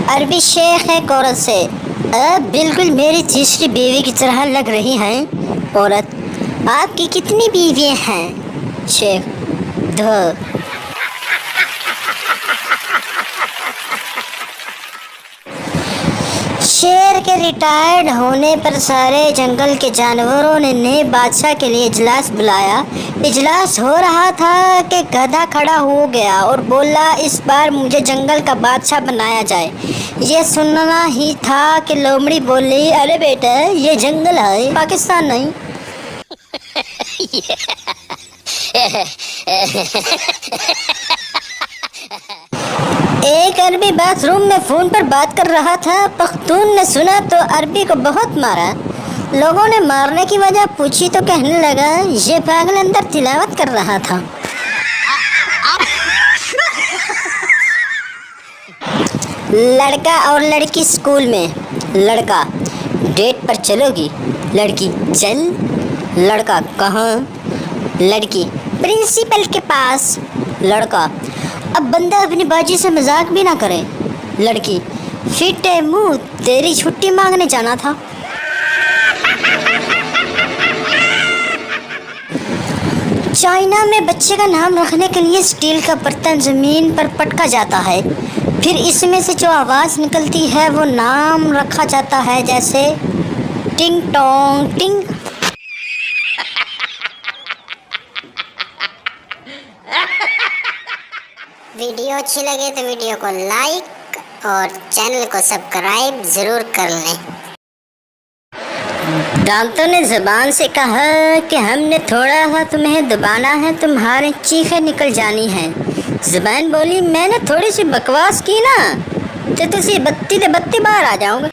عربی شیخ ایک عورت سے بالکل میری تیسری بیوی کی طرح لگ رہی ہیں۔ عورت: آپ کی کتنی بیویاں ہیں؟ شیخ: 2۔ شیر کے ریٹائرڈ ہونے پر سارے جنگل کے جانوروں نے نئے بادشاہ کے لیے اجلاس بلایا۔ اجلاس ہو رہا تھا کہ گدھا کھڑا ہو گیا اور بولا، اس بار مجھے جنگل کا بادشاہ بنایا جائے۔ یہ سننا ہی تھا کہ لومڑی بولی، ارے بیٹا، یہ جنگل ہے، پاکستان نہیں۔ ایک عربی باتھ روم میں فون پر بات کر رہا تھا۔ پختون نے سنا تو عربی کو بہت مارا۔ لوگوں نے مارنے کی وجہ پوچھی تو کہنے لگا، یہ پاگل اندر تلاوت کر رہا تھا۔ لڑکا اور لڑکی اسکول میں۔ لڑکا: ڈیٹ پر چلو گی؟ لڑکی: چل۔ لڑکا: کہاں؟ لڑکی: پرنسپل کے پاس۔ لڑکا: اب بندہ اپنی باجی سے مذاق بھی نہ کرے۔ لڑکی: فٹے منہ، تیری چھٹی مانگنے جانا تھا۔ چائنا میں بچے کا نام رکھنے کے لیے اسٹیل کا برتن زمین پر پٹکا جاتا ہے، پھر اس میں سے جو آواز نکلتی ہے وہ نام رکھا جاتا ہے، جیسے ٹنگ ٹونگ ٹنگ۔ ویڈیو اچھی لگے تو ویڈیو کو لائک اور چینل کو سبسکرائب ضرور کر لیں۔ دانتوں نے زبان سے کہا کہ ہم نے تھوڑا سا تمہیں دبانا ہے، تمہاری چیخیں نکل جانی ہیں۔ زبان بولی، میں نے تھوڑی سی بکواس کی نا تو تسی بتی بار آ جاؤں گا۔